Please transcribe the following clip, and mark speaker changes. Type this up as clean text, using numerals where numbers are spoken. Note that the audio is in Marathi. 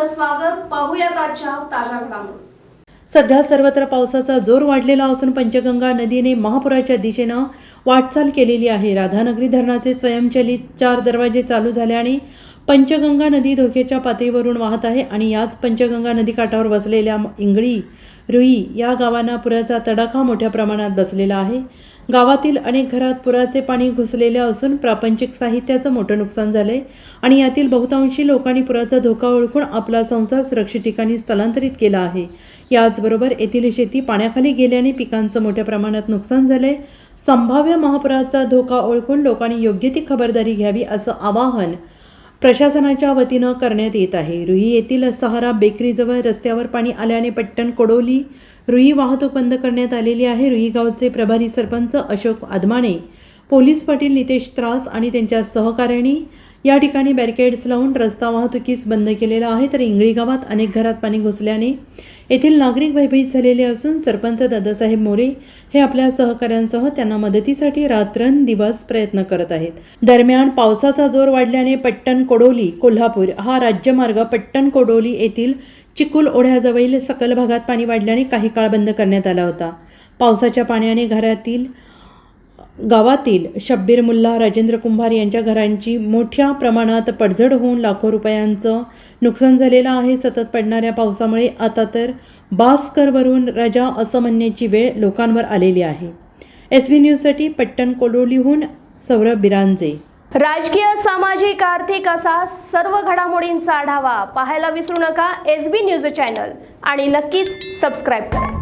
Speaker 1: आपलं स्वागत. पाहूयात आजच्या ताज्या घडामोडी.
Speaker 2: सध्या सर्वत्र पावसाचा जोर वाढलेला असून पंचगंगा नदीने महापुराच्या दिशेनं वाटचाल केलेली आहे. राधानगरी धरणाचे स्वयंचलित 4 दरवाजे चालू झाल्याने पंचगंगा नदी धोक्याच्या पातळीवरून वाहत आहे आणि याच पंचगंगा नदीकाठावर वसलेल्या इंगळी, रुई या गावांना पुराचा तडाखा मोठ्या प्रमाणात बसलेला आहे. गावातील अनेक घरात पुराचे पाणी घुसलेले असून प्रापंचिक साहित्याचं मोठं नुकसान झालंय आणि यातील बहुतांशी लोकांनी पुराचा धोका ओळखून आपला संसार सुरक्षित ठिकाणी स्थलांतरित केला आहे. याचबरोबर येथील शेती पाण्याखाली गेल्याने पिकांचं मोठ्या प्रमाणात नुकसान झालंय. संभाव्य महापुराचा धोका ओळखून लोकांनी योग्य ती खबरदारी घ्यावी असं आवाहन प्रशासनाच्या वतीनं करण्यात येत आहे. रुई येथील सहारा बेकरीजवळ रस्त्यावर पाणी आल्याने पट्टण कोडोली रुई वाहतूक बंद करण्यात आलेली आहे. रुई गावचे प्रभारी सरपंच अशोक आदमाने, पोलीस पाटील नितेश त्रास आणि त्यांच्या सहकाऱ्यांनी या ठिकाणी बॅरिकेड्स लावून रस्ता वाहतुकीस बंद केलेला आहे. तर इंगळी गावात अनेक घरात पाणी घुसल्याने येथील नागरिक भयभीत झालेले असून सरपंच दादासाहेब मोरे हे आपल्या सहकाऱ्यांसह त्यांना मदतीसाठी रात्रंदिवस प्रयत्न करत आहेत. दरम्यान पावसाचा जोर वाढल्याने पट्टण कोडोली कोल्हापूर हा राज्यमार्ग पट्टण कोडोली येथील चिकुल ओढ्याजवळील सखल भागात पाणी वाढल्याने काही काळ बंद करण्यात आला होता. पावसाच्या पाण्याने गावातील शब्बीर मुल्ला, राजेंद्र कुंभार यांच्या घरांची मोठ्या प्रमाणात पडझड होऊन लाखो रुपयांचं नुकसान झालेलं आहे. सतत पडणाऱ्या पावसामुळे आता तर बासकरवरून रजा असं म्हणण्याची वेळ लोकांवर आलेली आहे. SV न्यूजसाठी पट्टण कोडोलीहून सौरभ बिरांजे.
Speaker 1: राजकीय, सामाजिक, आर्थिक असा सर्व घडामोडींचा आढावा पाहायला विसरू नका SB न्यूज चॅनल आणि नक्कीच सबस्क्राईब करा.